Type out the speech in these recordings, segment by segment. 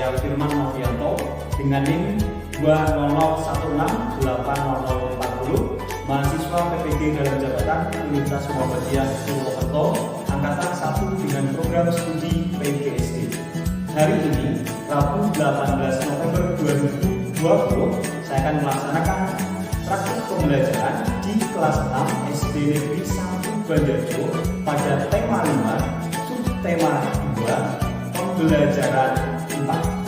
saya Firman Novianto dengan NIM 200168040, mahasiswa PPG dalam jabatan Universitas Muhammadiyah Purwokerto angkatan 1 dengan program studi PGSD. Hari ini, Rabu 18 November 2020, saya akan melaksanakan praktik pembelajaran di kelas 6 SD Negeri 1 Banjarjo pada tema 5, subtema 2, pembelajaran 4.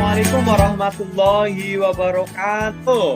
Assalamualaikum warahmatullahi wabarakatuh.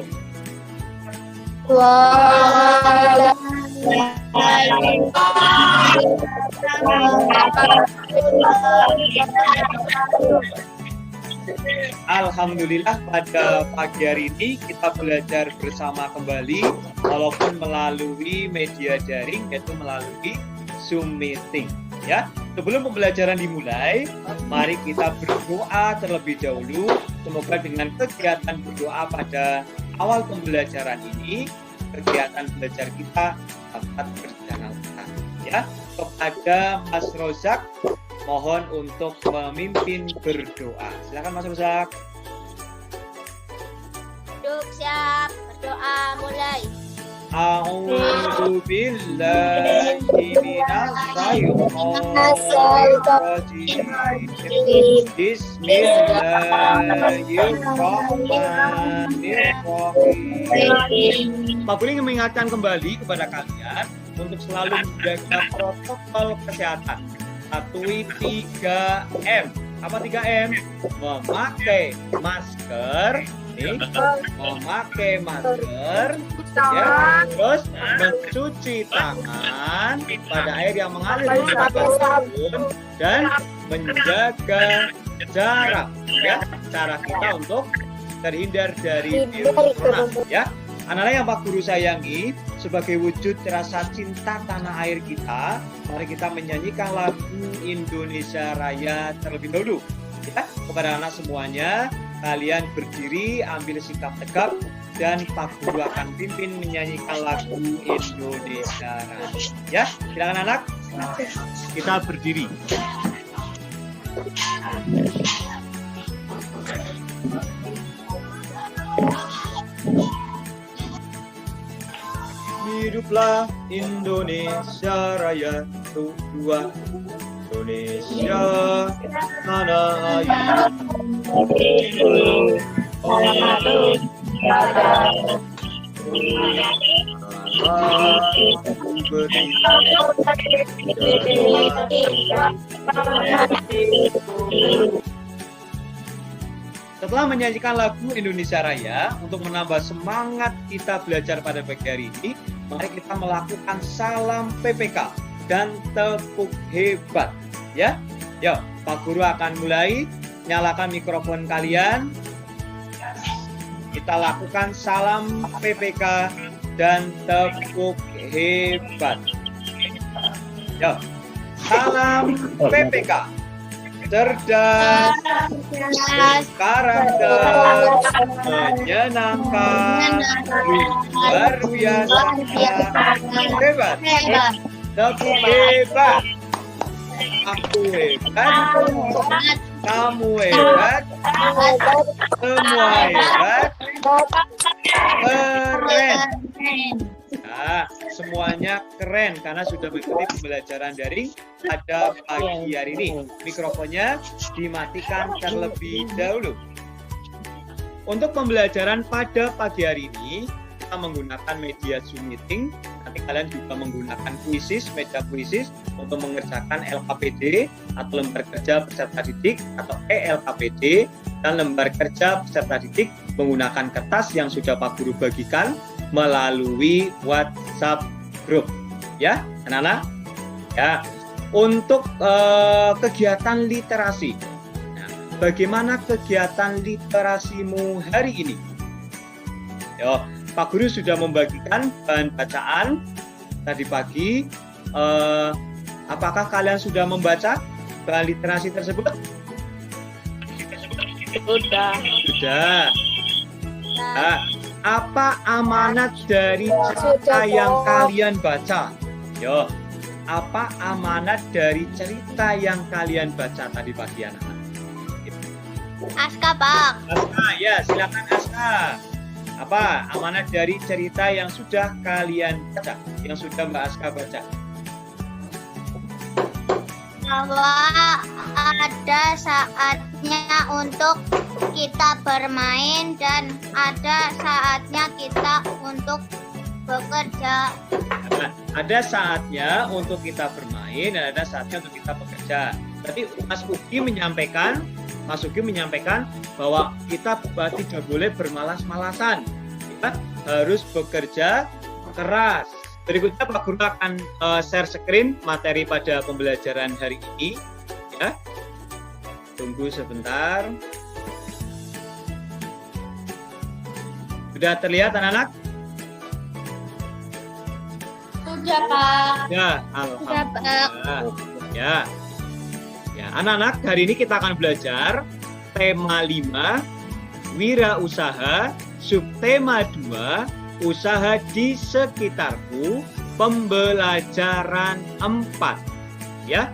Alhamdulillah pada pagi hari ini kita belajar bersama kembali walaupun melalui media daring yaitu melalui Zoom meeting ya. Sebelum pembelajaran dimulai, mari kita berdoa terlebih dahulu. Semoga dengan kegiatan berdoa pada awal pembelajaran ini, kegiatan belajar kita dapat berjalan lancar. Ya, kepada Mas Rozak, mohon untuk memimpin berdoa. Silakan Mas Rozak. Duduk siap, berdoa mulai. A'udzu billahi minasyaitonir rajim. Bismillahirrahmanirrahim. Pak Buli mengingatkan kembali kepada kalian untuk selalu menjaga protokol kesehatan. 3M. Apa 3M? Memakai masker, ya, terus mencuci tangan pada air yang mengalir di sekitar sabun dan menjaga jarak, ya, cara kita untuk terhindar dari virus corona, ya. Anak-anak yang Pak Guru sayangi, sebagai wujud rasa cinta tanah air kita, mari kita menyanyikan lagu Indonesia Raya terlebih dahulu. Ya, kepada anak semuanya, kalian berdiri, ambil sikap tegap, dan Pak Guru akan pimpin menyanyikan lagu Indonesia Raya. Ya, silakan anak, kita berdiri. Hiduplah Indonesia Raya, dua Indonesia tanah air. Setelah menyanyikan lagu Indonesia Raya, untuk menambah semangat kita belajar pada pagi hari ini, mari kita melakukan salam PPK dan tepuk hebat. Ya, yuk, Pak Guru akan mulai. Nyalakan mikrofon kalian. Kita lakukan salam PPK dan tepuk hebat. Yuk, salam PPK. Cerdas, karakter, menyenangkan, luar biasa, hebat, tepuk hebat. Aku hebat, kamu hebat, semua hebat, keren. Nah, semuanya keren karena sudah mengikuti pembelajaran daring pada pagi hari ini. Mikrofonnya dimatikan terlebih dahulu. Untuk pembelajaran pada pagi hari ini, kita menggunakan media Zoom meeting. Nanti kalian juga menggunakan kuisis, meja kuisis untuk mengerjakan LKPD atau lembar kerja peserta didik atau ELKPD, dan lembar kerja peserta didik menggunakan kertas yang sudah Pak Guru bagikan melalui WhatsApp group. Ya, anak-anak. Ya, untuk kegiatan literasi. Nah, bagaimana kegiatan literasimu hari ini? Yo, Pak Guru sudah membagikan bahan bacaan tadi pagi. Apakah kalian sudah membaca bahan literasi tersebut? Sudah. Sudah. Nah, apa amanat dari cerita yang kalian baca? Yo, apa amanat dari cerita yang kalian baca tadi pagi, anak-anak? Aska, Pak. Aska, ya silakan Aska. Apa amanat dari cerita yang sudah kalian baca, yang sudah Mbak Aska baca? Bahwa ada saatnya untuk kita bermain dan ada saatnya kita untuk bekerja. Nah, ada saatnya untuk kita bermain dan ada saatnya untuk kita bekerja. Berarti Mas Ugi menyampaikan bahwa kita tidak boleh bermalas-malasan. Kita harus bekerja keras. Berikutnya Pak Guru akan share screen materi pada pembelajaran hari ini. Ya, tunggu sebentar. Sudah terlihat anak-anak? Sudah, Pak. Ya, alhamdulillah. Ya. Ya, anak-anak, hari ini kita akan belajar tema 5, wirausaha, subtema 2, usaha di sekitarku, pembelajaran 4. Ya.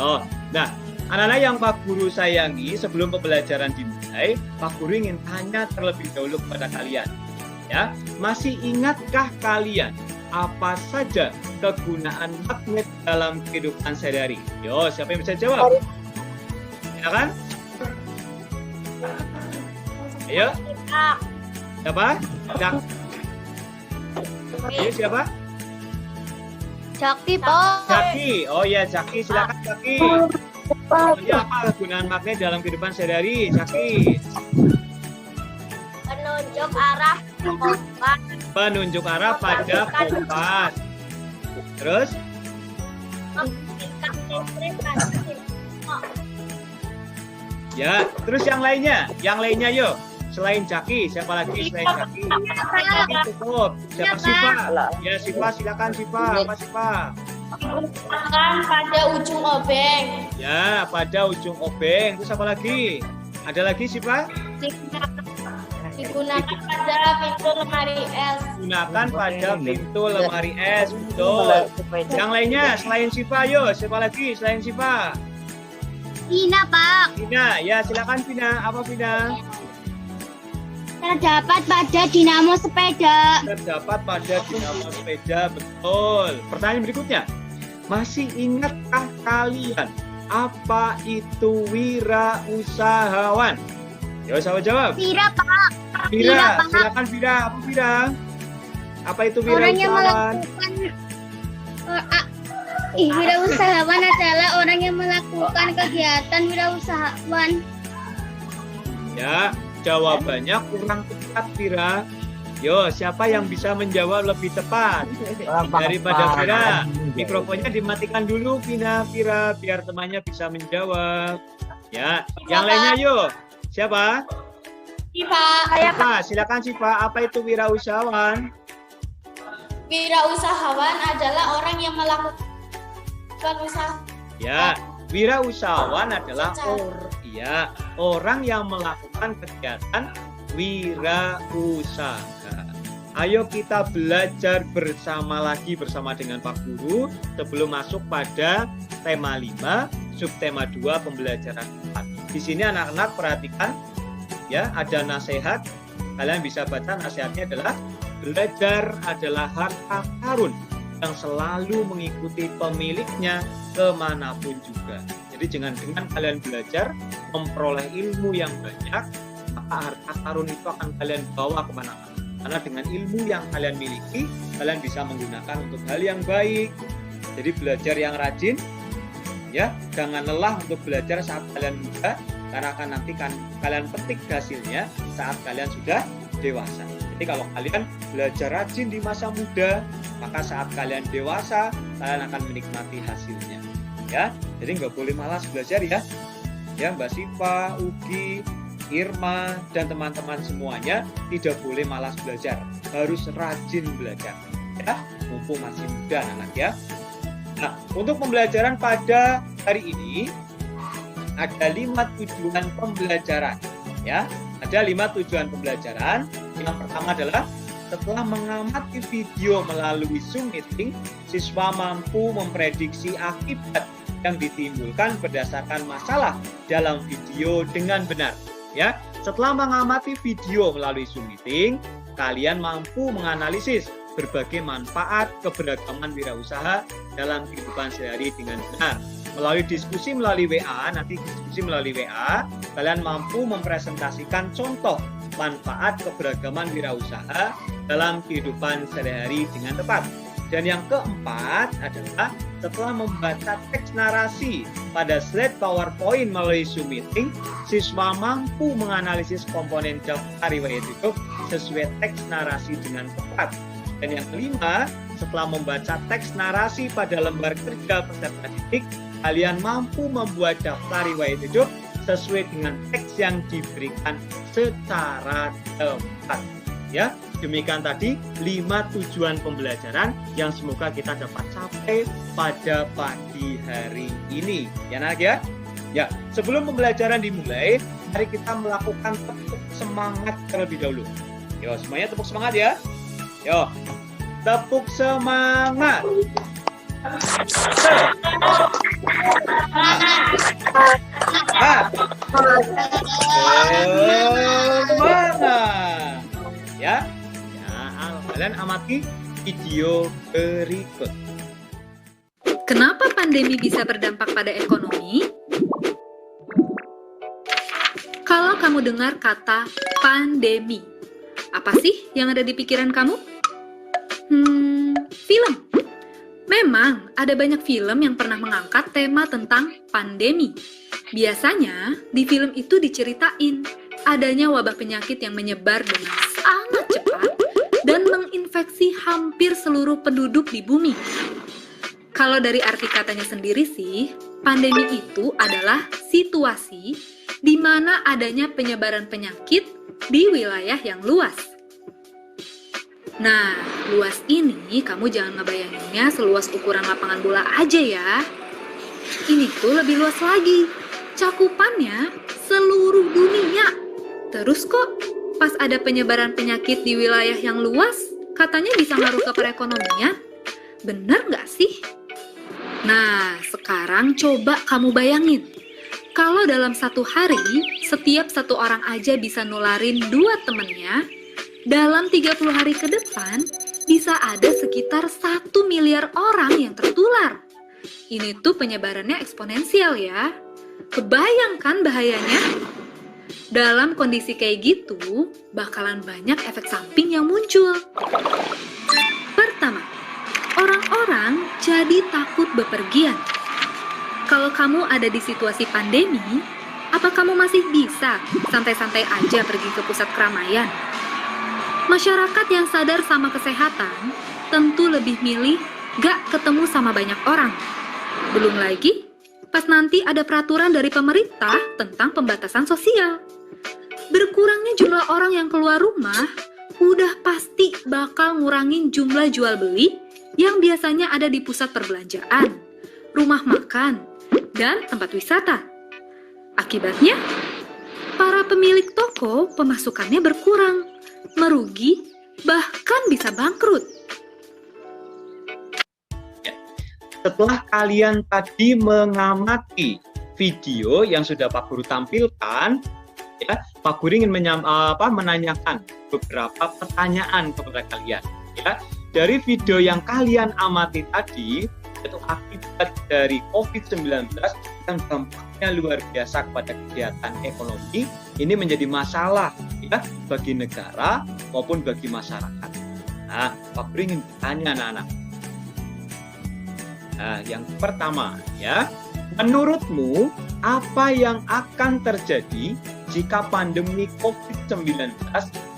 Oh, nah, anak-anak yang Pak Guru sayangi, sebelum pembelajaran dimulai, Pak Guru ingin tanya terlebih dahulu kepada kalian. Ya, masih ingatkah kalian apa saja kegunaan magnet dalam kehidupan sehari-hari? Yo, siapa yang bisa jawab? Ya kan? Ayo. Siapa? Ayo, siapa? Jaki, Pak. Jaki. Oh ya, Jaki, silakan Jaki. Ya, apa kegunaan magnet dalam kehidupan sehari-hari, Jaki? Penunjuk arah kompas. Penunjuk arah pada kompas. Terus? Ya, terus yang lainnya? Yang lainnya yuk. Selain Jaki, siapa lagi selain Jaki? Jaki cukup. Siapa Siva? Ya, Siva, silakan Siva. Apa Siva? Kan pada ujung obeng. Ya, pada ujung obeng. Terus apa lagi? Ada lagi Siva? Digunakan pada pintu lemari es. Gunakan pada pintu lemari es. Betul. Yang lainnya selain Siva, yuk. Siapa lagi selain Siva? Ina, Pak. Vina, ya silakan Vina. Apa Vina? Terdapat pada dinamo sepeda. Terdapat pada dinamo sepeda, betul. Pertanyaan berikutnya, masih ingatkah kalian apa itu wirausahawan? Ya, siapa jawab? Vira, Pak. Vira, Pak. silakan Vira. Apa Vira? Apa itu Orang yang wirausahawan? melakukan wirausahawan adalah orang yang melakukan kegiatan wirausahawan. Ya, jawabannya kurang tepat Vira. Yo, siapa yang bisa menjawab lebih tepat daripada Vira? Mikrofonnya dimatikan dulu Vira, biar temannya bisa menjawab. Ya, yang lainnya yuk. Siapa? Siva. Siva, silakan Siva. Apa itu wirausahawan? Wirausahawan adalah orang yang melakukan usaha. Ya, wirausahawan adalah orang yang melakukan kegiatan wirausaha. Ayo kita belajar bersama dengan Pak Guru sebelum masuk pada tema 5, subtema 2, pembelajaran 4. Di sini anak-anak perhatikan ya, ada nasihat. Kalian bisa baca nasihatnya adalah belajar adalah harta karun yang selalu mengikuti pemiliknya kemanapun juga. Jadi dengan kalian belajar memperoleh ilmu yang banyak, maka harta karun itu akan kalian bawa kemana-mana. Karena dengan ilmu yang kalian miliki, kalian bisa menggunakan untuk hal yang baik. Jadi belajar yang rajin, ya, jangan lelah untuk belajar saat kalian muda, karena akan nanti kalian petik hasilnya saat kalian sudah dewasa. Jadi kalau kalian belajar rajin di masa muda, maka saat kalian dewasa, kalian akan menikmati hasilnya. Ya, jadi nggak boleh malas belajar ya. Ya, Mbak Siva, Ugi, Irma, dan teman-teman semuanya tidak boleh malas belajar. harus rajin belajar. Ya, mumpung masih muda anak ya. Nah, untuk pembelajaran pada hari ini ada 5 tujuan pembelajaran. Ya, ada 5 tujuan pembelajaran. Yang pertama adalah setelah mengamati video melalui Zoom meeting, siswa mampu memprediksi akibat yang ditimbulkan berdasarkan masalah dalam video dengan benar. Ya, setelah mengamati video melalui Zoom meeting, kalian mampu menganalisis berbagai manfaat keberagaman wirausaha dalam kehidupan sehari dengan benar. Melalui diskusi melalui WA, kalian mampu mempresentasikan contoh manfaat keberagaman wirausaha dalam kehidupan sehari-hari dengan tepat. Dan yang keempat adalah setelah membaca teks narasi pada slide PowerPoint melalui Zoom meeting, siswa mampu menganalisis komponen daftar riwayat hidup sesuai teks narasi dengan tepat. Dan yang kelima, setelah membaca teks narasi pada lembar kerja peserta didik, kalian mampu membuat daftar riwayat hidup sesuai dengan teks yang diberikan secara tepat. Ya, demikian tadi 5 tujuan pembelajaran yang semoga kita dapat capai pada pagi hari ini. Ya, anak ya. Ya, sebelum pembelajaran dimulai, mari kita melakukan tepuk semangat terlebih dahulu. Yo, semuanya tepuk semangat ya. Yo, tepuk semangat. Semangat. Ya, kalian amati video berikut. Kenapa pandemi bisa berdampak pada ekonomi? Kalau kamu dengar kata pandemi, apa sih yang ada di pikiran kamu? Film. Memang ada banyak film yang pernah mengangkat tema tentang pandemi. Biasanya di film itu diceritain adanya wabah penyakit yang menyebar dengan sangat cepat dan menginfeksi hampir seluruh penduduk di bumi. Kalau dari arti katanya sendiri sih, pandemi itu adalah situasi di mana adanya penyebaran penyakit di wilayah yang luas. Nah, luas ini kamu jangan ngebayanginnya seluas ukuran lapangan bola aja ya. Ini tuh lebih luas lagi. Cakupannya seluruh dunia. Terus kok pas ada penyebaran penyakit di wilayah yang luas, katanya bisa ngaruh ke perekonomian? Bener nggak sih? Nah, sekarang coba kamu bayangin. Kalau dalam satu hari, setiap satu orang aja bisa nularin 2 temennya, dalam 30 hari ke depan, bisa ada sekitar 1 miliar orang yang tertular. Ini tuh penyebarannya eksponensial ya. Kebayangkan bahayanya? Dalam kondisi kayak gitu, bakalan banyak efek samping yang muncul. Pertama, orang-orang jadi takut bepergian. Kalau kamu ada di situasi pandemi, apa kamu masih bisa santai-santai aja pergi ke pusat keramaian? Masyarakat yang sadar sama kesehatan tentu lebih milih gak ketemu sama banyak orang. Belum lagi, pas nanti ada peraturan dari pemerintah tentang pembatasan sosial. Berkurangnya jumlah orang yang keluar rumah udah pasti bakal ngurangin jumlah jual beli yang biasanya ada di pusat perbelanjaan, rumah makan, dan tempat wisata. Akibatnya, para pemilik toko pemasukannya berkurang, merugi, bahkan bisa bangkrut. Setelah kalian tadi mengamati video yang sudah Pak Guru tampilkan, ya, Pak Guru ingin menanyakan beberapa pertanyaan kepada kalian. Ya, dari video yang kalian amati tadi, yaitu akibat dari COVID-19 yang dampaknya luar biasa kepada kegiatan ekonomi, ini menjadi masalah ya bagi negara maupun bagi masyarakat. Nah, Pak Guru ingin bertanya anak-anak. Nah, yang pertama ya, menurutmu apa yang akan terjadi jika pandemi COVID-19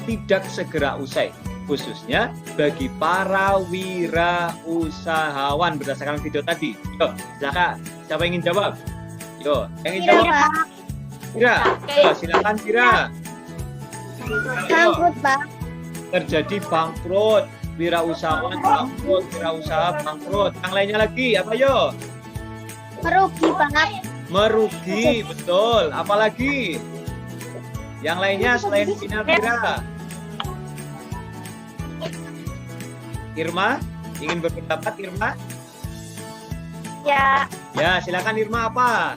tidak segera usai, khususnya bagi para wirausahawan berdasarkan video tadi? Yo, siapa yang ingin jawab? Yo, yang ingin jawab? Kira, silakan Kira. Bangkrut, Pak. terjadi bangkrut, wirausahawan bangkrut, wirausaha bangkrut. Yang lainnya lagi apa yo? Merugi, Pak. Merugi, betul. Apalagi? Yang lainnya selain Vina Vira. Irma, ingin berpendapat Irma? Ya, Ya, silakan Irma apa?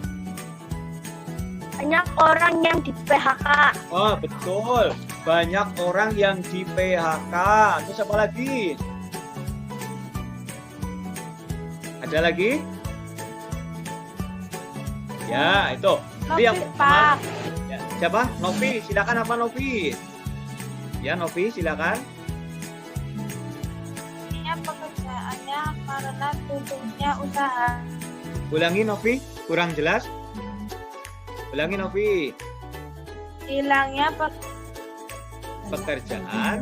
banyak orang yang di PHK. Oh, betul. Banyak orang yang di PHK. Terus apa lagi? Ada lagi? Ya, itu. Jadi yang pertama. Ya, siapa? Novi, silakan apa Novi? Ya, Novi, silakan. Pekerjaannya karena tutupnya usaha. Ulangi Novi, kurang jelas. Ulangi Novi. Hilangnya Pekerjaan.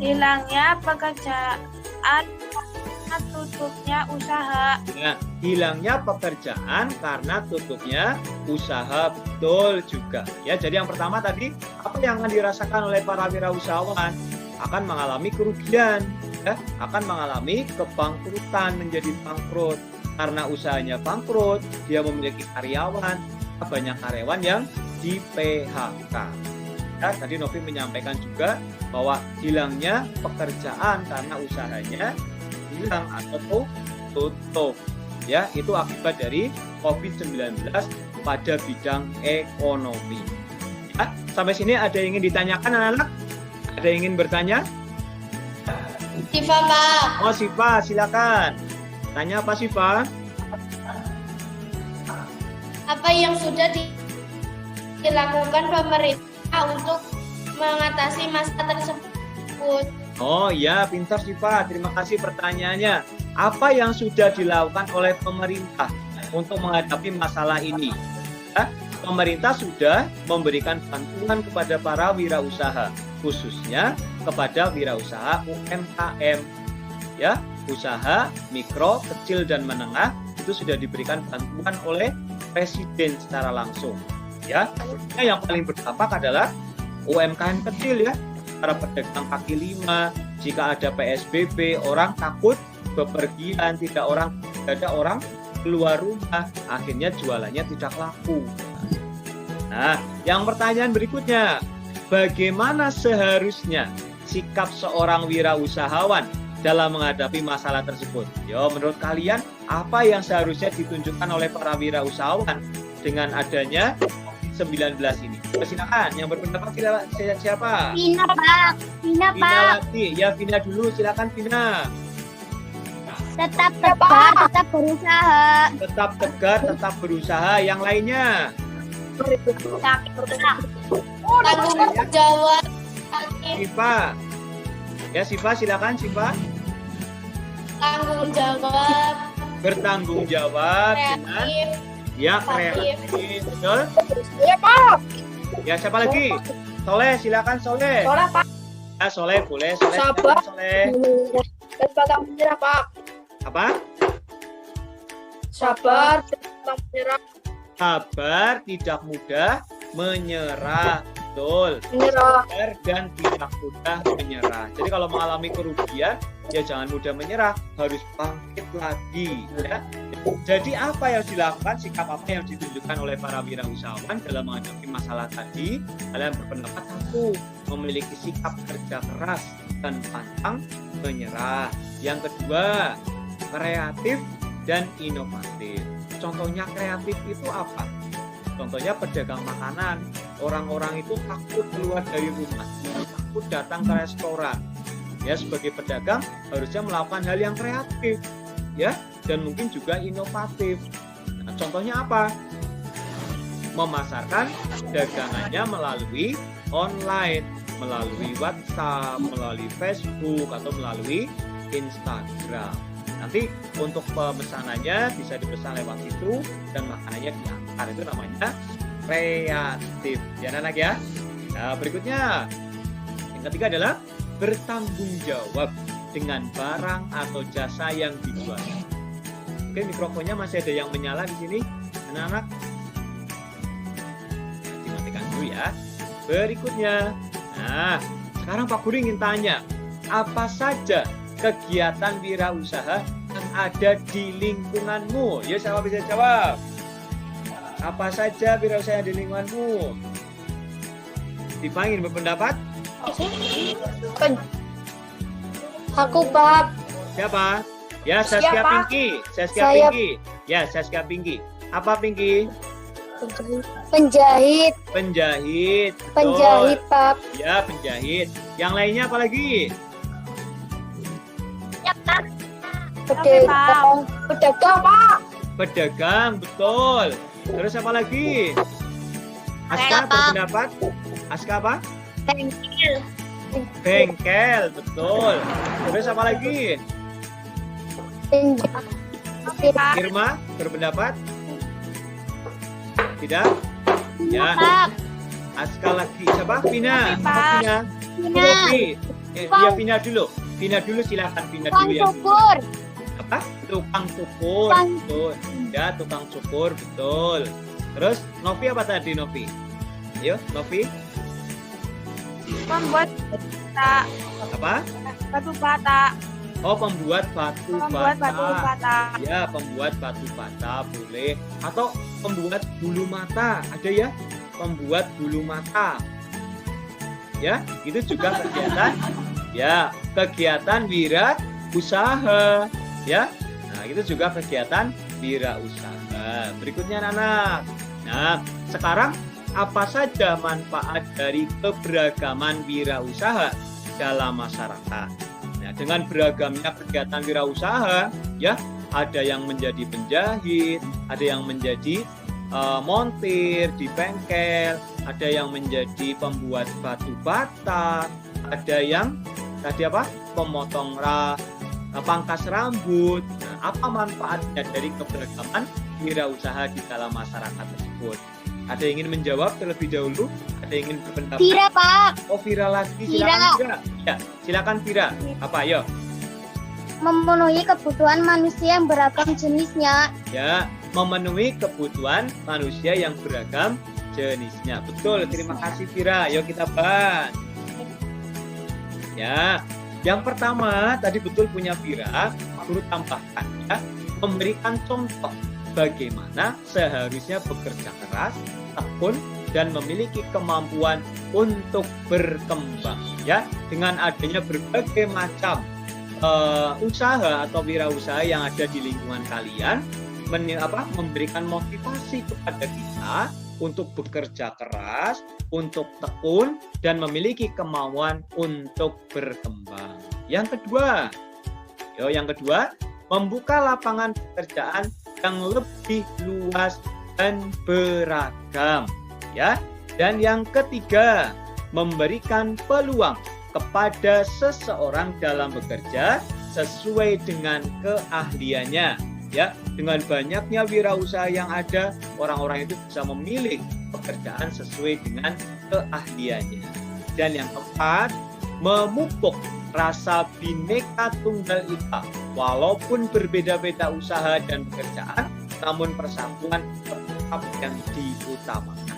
pekerjaan karena tutupnya usaha. Nah, hilangnya pekerjaan karena tutupnya usaha, betul juga. Ya, jadi yang pertama tadi, apa yang akan dirasakan oleh para wirausahawan? Akan mengalami kerugian, ya, akan mengalami kebangkrutan, menjadi bangkrut. Karena usahanya bangkrut, dia memiliki karyawan, banyak karyawan yang di PHK. Ya, tadi Novi menyampaikan juga bahwa hilangnya pekerjaan karena usahanya hilang atau tutup. Ya, itu akibat dari COVID-19 pada bidang ekonomi. Ya, sampai sini ada yang ingin ditanyakan anak-anak? Ada yang ingin bertanya? Siva, Pak. Oh, Siva, silakan. Tanya apa, Siva? Apa yang sudah dilakukan pemerintah untuk mengatasi masalah tersebut? Oh iya, pintar Siva. Terima kasih pertanyaannya. Apa yang sudah dilakukan oleh pemerintah untuk menghadapi masalah ini? Ya, pemerintah sudah memberikan bantuan kepada para wirausaha, khususnya kepada wirausaha UMKM. Ya, usaha mikro, kecil dan menengah itu sudah diberikan bantuan oleh Presiden secara langsung. Ya, yang paling berdampak adalah UMKM kecil ya, para pedagang kaki lima. Jika ada PSBB, orang takut bepergian, tidak ada orang keluar rumah, akhirnya jualannya tidak laku. Nah, yang pertanyaan berikutnya, bagaimana seharusnya sikap seorang wirausahawan dalam menghadapi masalah tersebut? Yo, menurut kalian apa yang seharusnya ditunjukkan oleh para wirausahawan dengan adanya COVID-19 ini? Silakan, yang berpendapat siapa? Vina, Pak. Vina lagi. Ya, Vina dulu. Silakan Vina. Tetap tegar, tetap berusaha. Tetap tegar, tetap berusaha. Yang lainnya? Tanggung jawab. Siva. Ya, Siva, silakan Siva. Tanggung jawab. Bertanggung jawab dengan Kreatif. kreatif. Betul? Iya, Pak. Ya, siapa lagi? Soleh, silakan Soleh. Soleh, Pak. Ya, Soleh boleh. Soleh, Sabar. silakan, Soleh. Dan pantang menyerah, Pak. Apa? Sabar, pantang menyerah. Sabar, tidak mudah menyerah. Betul. Menyerah. Sabar dan tidak mudah menyerah. Jadi kalau mengalami kerugian, ya jangan mudah menyerah, harus bangkit lagi. Ya. Jadi apa yang dilakukan, sikap apa yang ditunjukkan oleh para wirausahawan dalam menghadapi masalah tadi? Kalian berpendapat satu, memiliki sikap kerja keras dan pantang menyerah. Yang kedua, kreatif dan inovatif. Contohnya kreatif itu apa? Contohnya pedagang makanan, orang-orang itu takut keluar dari rumah, takut datang ke restoran. Ya, sebagai pedagang harusnya melakukan hal yang kreatif, ya, dan mungkin juga inovatif. Nah, contohnya apa? Memasarkan dagangannya melalui online, melalui WhatsApp, melalui Facebook, atau melalui Instagram. Nanti untuk pemesanannya bisa dipesan lewat situ dan makanannya diantar. Itu namanya kreatif. Ya anak ya. Nah, berikutnya yang ketiga adalah bertanggung jawab dengan barang atau jasa yang dijual. Oke, mikrofonnya masih ada yang menyala di sini, anak-anak. Dimatikan dulu ya. Berikutnya, nah sekarang Pak Guru ingin tanya, apa saja kegiatan wirausaha yang ada di lingkunganmu? Ya, siapa bisa jawab? Apa saja wirausaha yang di lingkunganmu? Dipanggil berpendapat? Aku Pak. Siapa? Ya, Saskia Siapa? Pinky. Saskia Saya. Pinky. Ya, Saskia Pinky. Apa Pinky? Penjahit. Penjahit. Betul. Penjahit Pak. Ya, penjahit. Yang lainnya apa lagi? Pedagang. Pedagang Pak. Pedagang, betul. Terus apa lagi? Aska berpendapat? Aska apa? Bengkel. Bengkel, betul. Terus apa lagi? Irma berpendapat? Tidak? Ya. Pak. Aska lagi. Siapa? Vina. Pak. Vina. Vina. Ya, Vina dulu. Vina dulu, silakan. Vina Tukang dulu yang cukur. apa? Tukang cukur. Tukang. Betul. Ya, tukang cukur, betul. Terus Novi apa tadi, Novi? Ayo, Novi. Membuat bata, Apa? batu bata, Oh, pembuat batu membuat batu bata. bata. Ya, pembuat batu bata boleh. Atau pembuat bulu mata. Ada ya? Pembuat bulu mata. Ya, itu juga kegiatan. Ya, kegiatan wirausaha. Ya. Nah, itu juga kegiatan wirausaha. Berikutnya anak-anak. Nah, sekarang apa saja manfaat dari keberagaman wirausaha dalam masyarakat? Nah, dengan beragamnya kegiatan wirausaha, ya, ada yang menjadi penjahit, ada yang menjadi montir di bengkel, ada yang menjadi pembuat batu bata, ada yang tadi apa? Pemotong pangkas rambut. Nah, apa manfaatnya dari keberagaman wirausaha di dalam masyarakat tersebut? Ada yang ingin menjawab terlebih dahulu? Ada yang ingin berpendapat? Vira Pak. Oh, Vira lagi. Silakan Vira. Ya, silakan Vira. Apa? Ayo. Memenuhi kebutuhan manusia yang beragam jenisnya. Ya, memenuhi kebutuhan manusia yang beragam jenisnya. Betul. Terima kasih Vira. Ayo kita bahas. Ya, yang pertama tadi betul punya Vira. Guru tambahkan ya, memberikan contoh bagaimana seharusnya bekerja keras, tekun, dan memiliki kemampuan untuk berkembang. Ya, dengan adanya berbagai macam usaha atau wirausaha yang ada di lingkungan kalian, memberikan motivasi kepada kita untuk bekerja keras, untuk tekun, dan memiliki kemauan untuk berkembang. Yang kedua, membuka lapangan pekerjaan yang lebih luas dan beragam, ya. Dan yang ketiga, memberikan peluang kepada seseorang dalam bekerja sesuai dengan keahliannya, ya. Dengan banyaknya wirausaha yang ada, orang-orang itu bisa memilih pekerjaan sesuai dengan keahliannya. Dan yang keempat, memupuk rasa Bhinneka Tunggal Ika. Walaupun berbeda-beda usaha dan pekerjaan, namun persatuan tetap yang diutamakan.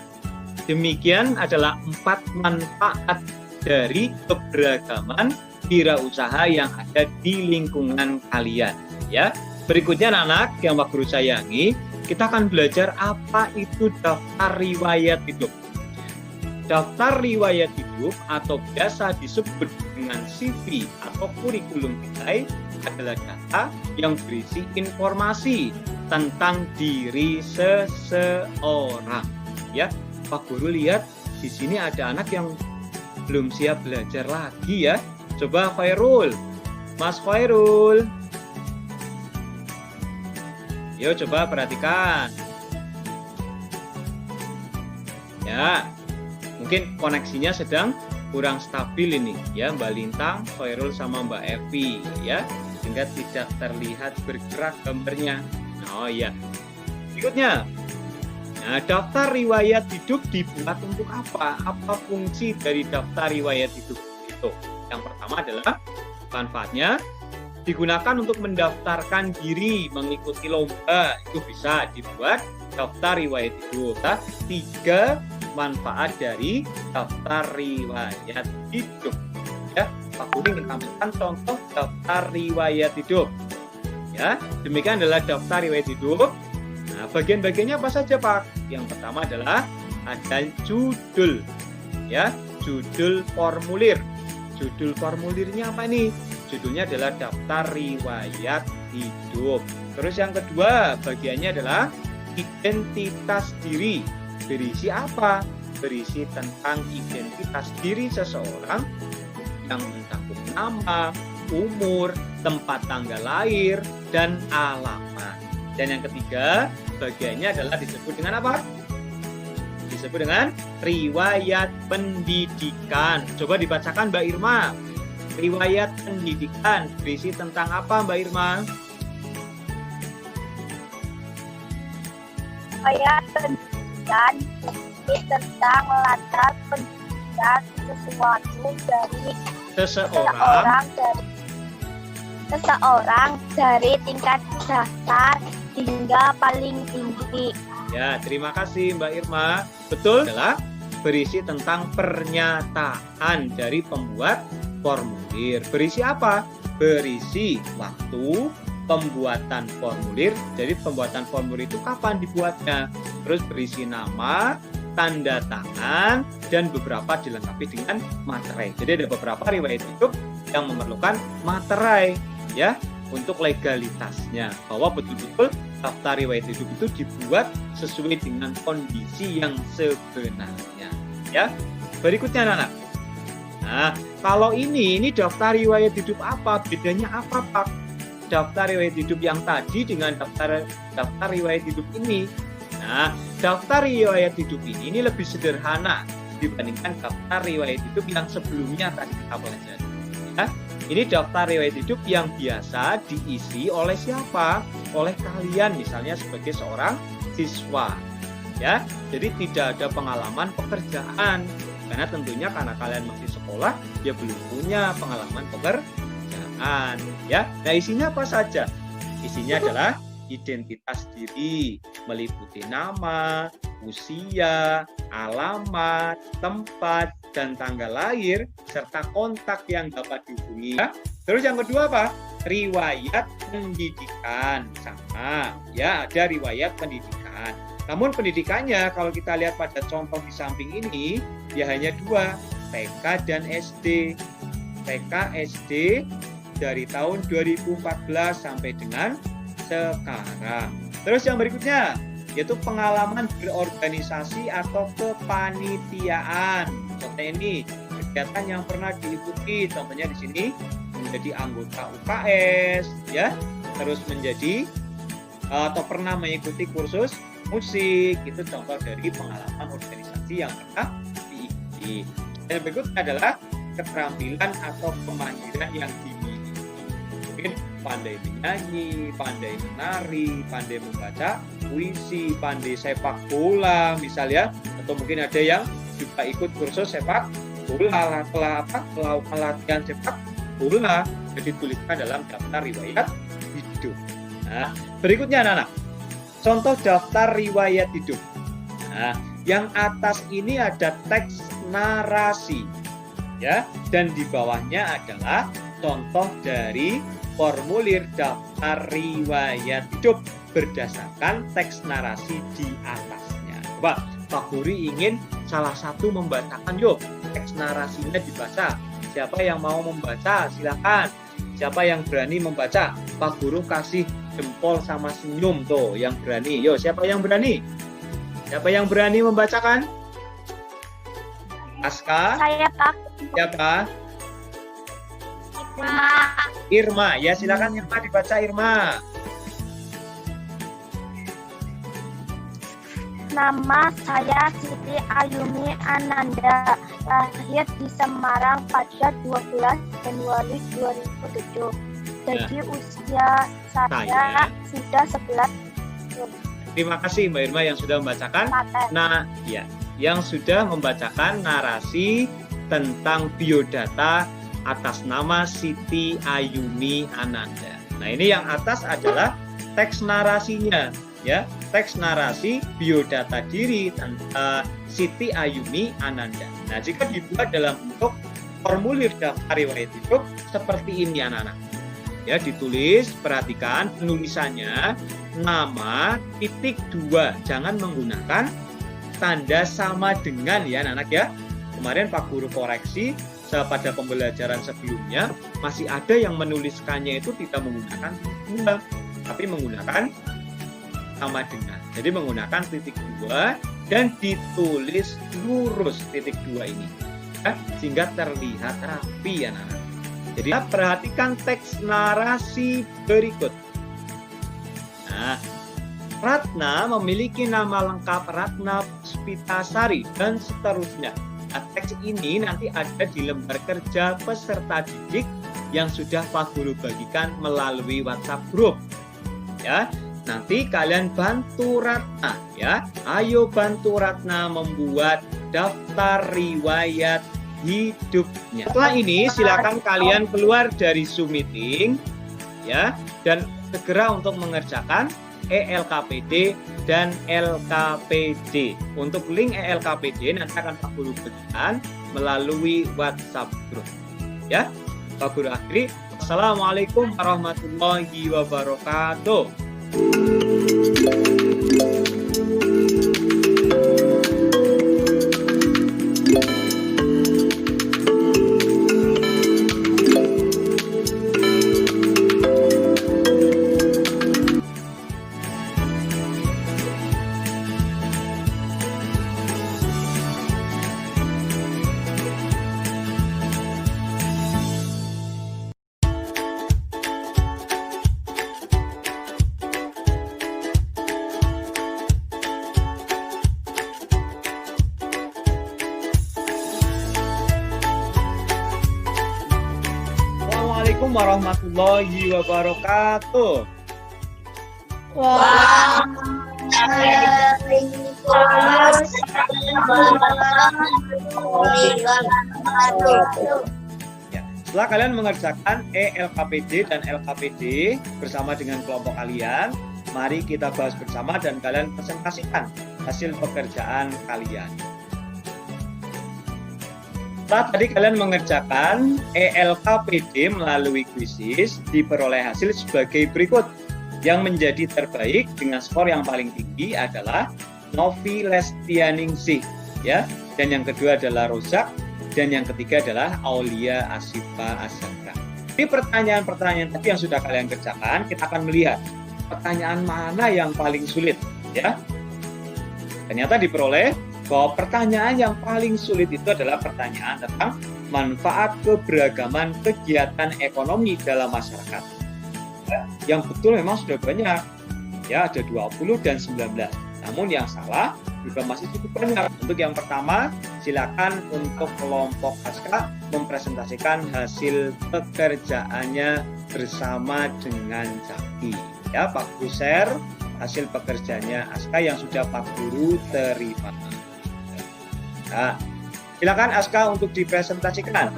Demikian adalah 4 manfaat dari keberagaman wirausaha yang ada di lingkungan kalian. Ya, berikutnya anak-anak yang Pak Guru sayangi, kita akan belajar apa itu daftar riwayat hidup. Daftar riwayat hidup atau biasa disebut dengan CV atau kurikulum vitae adalah data yang berisi informasi tentang diri seseorang. Ya, Pak Guru lihat di sini ada anak yang belum siap belajar lagi ya. Coba Khairul, Mas Khairul. Yuk coba perhatikan. Ya. Mungkin koneksinya sedang kurang stabil ini ya, Mbak Lintang, Khairul sama Mbak Evi ya, sehingga tidak terlihat bergerak gambarnya. Oh iya. Berikutnya. Nah, daftar riwayat hidup dibuat untuk apa? Apa fungsi dari daftar riwayat hidup itu? Yang pertama adalah manfaatnya digunakan untuk mendaftarkan diri mengikuti lomba, itu bisa dibuat daftar riwayat hidup. 3 manfaat dari daftar riwayat hidup. Ya, Pak Guru ingin tampilkan contoh daftar riwayat hidup. Ya, demikian adalah daftar riwayat hidup. Nah, bagian-bagiannya apa saja, Pak? Yang pertama adalah ada judul. Ya, judul formulir. Judul formulirnya apa nih? Judulnya adalah daftar riwayat hidup. Terus yang kedua, bagiannya adalah identitas diri. Berisi apa? Berisi tentang identitas diri seseorang yang mencakup nama, umur, tempat tanggal lahir, dan alamat. Dan yang ketiga, bagiannya adalah disebut dengan apa? Disebut dengan riwayat pendidikan. Coba dibacakan Mbak Irma. Riwayat pendidikan berisi tentang apa Mbak Irma? Riwayat pendidikan berisi tentang latar pendidikan sesuatu dari seseorang dari tingkat dasar hingga paling tinggi. Ya, terima kasih Mbak Irma. Betul adalah berisi tentang pernyataan dari pembuat formulir. Berisi apa? Berisi waktu pembuatan formulir. Jadi pembuatan formulir itu kapan dibuatnya? Terus berisi nama, tanda tangan, dan beberapa dilengkapi dengan materai. Jadi ada beberapa riwayat hidup yang memerlukan materai, ya, untuk legalitasnya, bahwa betul-betul daftar riwayat hidup itu dibuat sesuai dengan kondisi yang sebenarnya. Ya, berikutnya anak-anak. Nah, kalau ini daftar riwayat hidup apa? Bedanya apa, Pak? Daftar riwayat hidup yang tadi dengan daftar riwayat hidup ini. Nah, daftar riwayat hidup ini lebih sederhana dibandingkan daftar riwayat hidup yang sebelumnya tadi kita pelajari. Ya, ini daftar riwayat hidup yang biasa diisi oleh siapa? Oleh kalian, misalnya sebagai seorang siswa. Ya, jadi tidak ada pengalaman pekerjaan. Karena tentunya karena kalian masih sekolah, ya belum punya pengalaman pekerjaan. Ya, nah isinya apa saja? Isinya adalah identitas diri, meliputi nama, usia, alamat, tempat, dan tanggal lahir, serta kontak yang dapat dihubungi. Terus yang kedua apa? Riwayat pendidikan. Sama, ya ada riwayat pendidikan. Namun pendidikannya kalau kita lihat pada contoh di samping ini, ya hanya dua, TK dan SD. TK, SD dari tahun 2014 sampai dengan sekarang. Terus yang berikutnya yaitu pengalaman berorganisasi atau kepanitiaan. Contohnya ini kegiatan yang pernah diikuti. Contohnya di sini menjadi anggota UKS, ya, terus menjadi atau pernah mengikuti kursus musik. Itu contoh dari pengalaman organisasi yang pernah diikuti. Dan berikutnya adalah keterampilan atau kemandirian yang dimiliki. Mungkin pandai menyanyi, pandai menari, pandai membaca puisi, pandai sepak bola misalnya, atau mungkin ada yang juga ikut kursus sepak bola, melakukan latihan sepak bola, jadi tuliskan dalam daftar riwayat hidup. Nah, berikutnya anak-anak, contoh daftar riwayat hidup. Nah, yang atas ini ada teks narasi, ya, dan di bawahnya adalah contoh dari formulir daftar riwayat hidup berdasarkan teks narasi di atasnya. Coba Pak Guru ingin salah satu membacakan, yuk teks narasinya dibaca. Siapa yang mau membaca silakan. Siapa yang berani membaca? Pak Guru kasih jempol sama senyum tuh yang berani. Yo, siapa yang berani? Siapa yang berani membacakan? Aska? Saya Pak. Siapa? Irma, ya silakan Irma dibaca Irma. Nama saya Siti Ayumi Ananda, lahir di Semarang pada 12 Januari 2007. Jadi usia saya sudah 11 tahun. Terima kasih Mbak Irma yang sudah membacakan. Nah, ya, yang sudah membacakan narasi tentang biodata atas nama Siti Ayumi Ananda. Nah, ini yang atas adalah teks narasinya, ya, teks narasi biodata diri tentang Siti Ayumi Ananda. Nah, jika dibuat dalam bentuk formulir daftar riwayat hidup seperti ini anak-anak. Ya, ditulis, perhatikan penulisannya nama titik 2, jangan menggunakan tanda sama dengan ya anak-anak ya. Kemarin Pak Guru koreksi pada pembelajaran sebelumnya masih ada yang menuliskannya itu tidak menggunakan titik 2, tapi menggunakan sama dengan. Jadi menggunakan titik 2 dan ditulis lurus titik 2 ini ya, sehingga terlihat rapi ya anak-anak. Jadi perhatikan teks narasi berikut. Nah, Ratna memiliki nama lengkap Ratna Puspitasari dan seterusnya. Nah, teks ini nanti ada di lembar kerja peserta didik yang sudah Pak Guru bagikan melalui WhatsApp group. Ya, nanti kalian bantu Ratna ya. Ayo bantu Ratna membuat daftar riwayat hidupnya. Setelah ini silakan kalian keluar dari Zoom meeting ya dan segera untuk mengerjakan ELKPD dan LKPD. Untuk link ELKPD nanti akan Pak Guru berikan melalui WhatsApp group. Ya, Pak Guru akhiri. Assalamualaikum warahmatullahi wabarakatuh. Assalamualaikum warahmatullahi wabarakatuh. Ya, setelah kalian mengerjakan ELKPD dan LKPD bersama dengan kelompok kalian, mari kita bahas bersama dan kalian presentasikan hasil pekerjaan kalian. Setelah tadi kalian mengerjakan ELKPD melalui kuisis, diperoleh hasil sebagai berikut. Yang menjadi terbaik dengan skor yang paling tinggi adalah Novi Lestianingsih, ya. Dan yang kedua adalah Rozak, dan yang ketiga adalah Aulia Asifa Azhara. Ini pertanyaan-pertanyaan tadi yang sudah kalian kerjakan, kita akan melihat pertanyaan mana yang paling sulit, ya. Ternyata diperoleh bahwa pertanyaan yang paling sulit itu adalah pertanyaan tentang manfaat keberagaman kegiatan ekonomi dalam masyarakat. Yang betul memang sudah banyak, ya ada 20 dan 19. Namun yang salah juga masih cukup banyak. Untuk yang pertama, silakan untuk kelompok ASKA mempresentasikan hasil pekerjaannya bersama dengan Jaki. Ya, Pak Guru share hasil pekerjaannya ASKA yang sudah Pak Guru terima. Nah, silakan ASKA untuk dipresentasikan.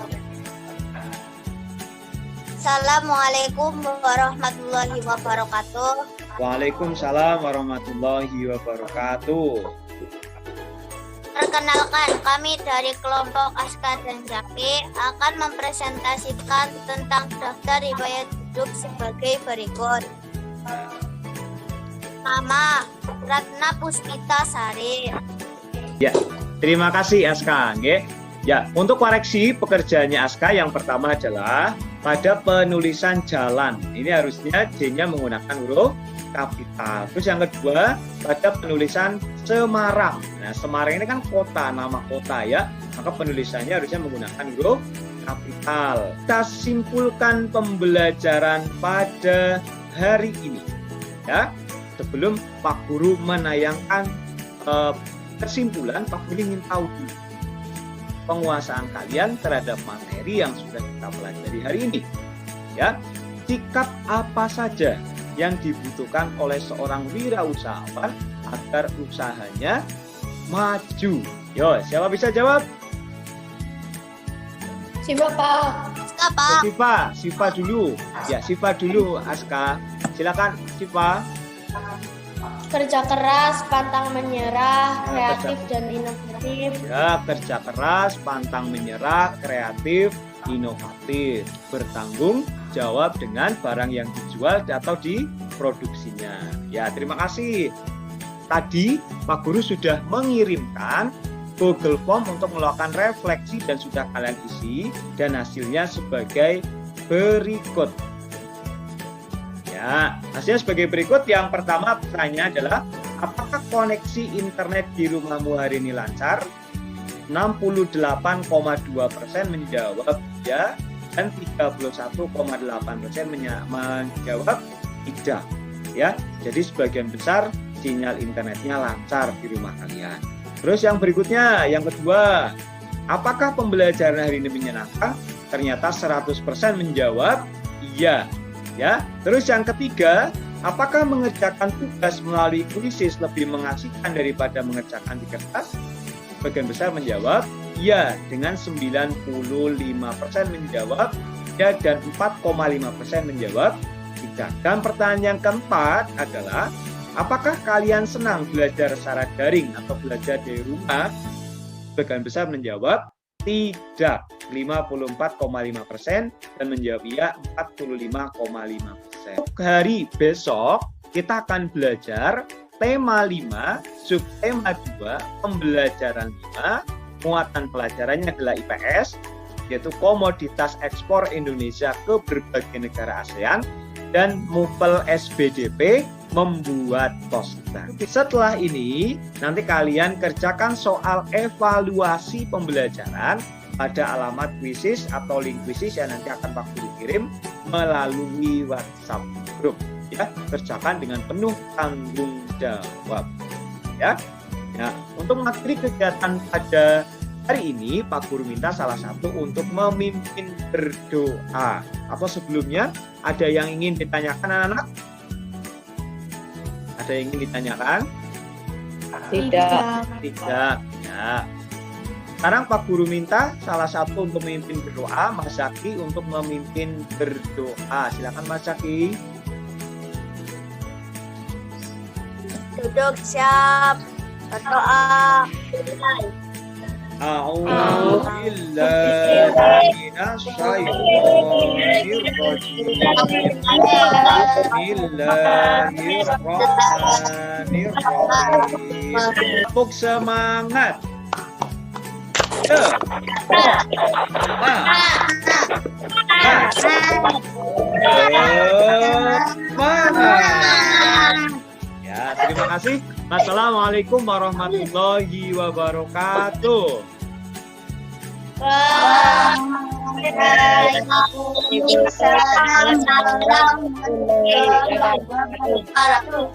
Assalamualaikum warahmatullahi wabarakatuh. Waalaikumsalam warahmatullahi wabarakatuh. Perkenalkan, kami dari kelompok ASKA dan Jaki akan mempresentasikan tentang daftar riwayat hidup sebagai berikut. Nama Ratna Puspitasari. Ya, terima kasih ASKA. Ya, untuk koreksi pekerjaannya ASKA yang pertama adalah pada penulisan jalan. Ini harusnya J-nya menggunakan huruf kapital. Terus yang kedua, pada penulisan Semarang. Nah, Semarang ini kan kota, nama kota ya. Maka penulisannya harusnya menggunakan huruf kapital. Kita simpulkan pembelajaran pada hari ini. Ya, sebelum Pak Guru menayangkan kesimpulan, Pak Guru ingin tahu dulu penguasaan kalian terhadap materi yang sudah kita pelajari hari ini. Ya, sikap apa saja yang dibutuhkan oleh seorang wirausahawan agar usahanya maju? Yo, siapa bisa jawab? Siapa, Pak? Siva dulu. Ya, Siva dulu, ASKA. Silakan, Siva. Kerja keras, pantang menyerah, kreatif dan inovatif. Ya, kerja keras, pantang menyerah, kreatif, inovatif, bertanggung jawab dengan barang yang dijual atau diproduksinya. Ya, terima kasih. Tadi Pak Guru sudah mengirimkan Google Form untuk melakukan refleksi dan sudah kalian isi dan hasilnya sebagai berikut. Ya, hasilnya sebagai berikut. Yang pertama pertanyaannya adalah apakah koneksi internet di rumahmu hari ini lancar? 68,2% menjawab ya dan 31,8% menjawab tidak. Ya, jadi sebagian besar sinyal internetnya lancar di rumah kalian. Terus yang berikutnya, yang kedua, apakah pembelajaran hari ini menyenangkan? Ternyata 100% menjawab iya. Ya. Terus yang ketiga, apakah mengerjakan tugas melalui kuisis lebih mengasihkan daripada mengerjakan di kertas? Sebagian besar menjawab iya dengan 95% menjawab ya dan 4,5% menjawab tidak. Dan pertanyaan yang keempat adalah apakah kalian senang belajar secara daring atau belajar dari rumah? Sebagian besar menjawab tidak, 54,5% dan menjawab iya 45,5%. Hari besok kita akan belajar tema 5, subtema 2, pembelajaran 5, muatan pelajarannya adalah IPS, yaitu komoditas ekspor Indonesia ke berbagai negara ASEAN, dan MUPEL SBDP membuat poster. Setelah ini, nanti kalian kerjakan soal evaluasi pembelajaran pada alamat kuisis atau link kuisis yang nanti akan Pak Guru kirim melalui WhatsApp grup. Ya, kerjakan dengan penuh tanggung jawab. Ya, untuk mengakhiri kegiatan pada hari ini, Pak Guru minta salah satu untuk memimpin berdoa. Atau sebelumnya, ada yang ingin ditanyakan anak-anak? Ada yang ingin ditanyakan? Tidak. Ya. Sekarang Pak Guru minta salah satu untuk memimpin berdoa, Mas Zaki untuk memimpin berdoa. Silakan Mas Zaki. Duduk siap. Berdoa. A'udzu billahi minasyaitonir rajim. Bismillahirrahmanirrahim. Tepuk semangat. Ya, terima kasih. Assalamualaikum warahmatullahi wabarakatuh. Waalaikumsalam warahmatullahi wabarakatuh.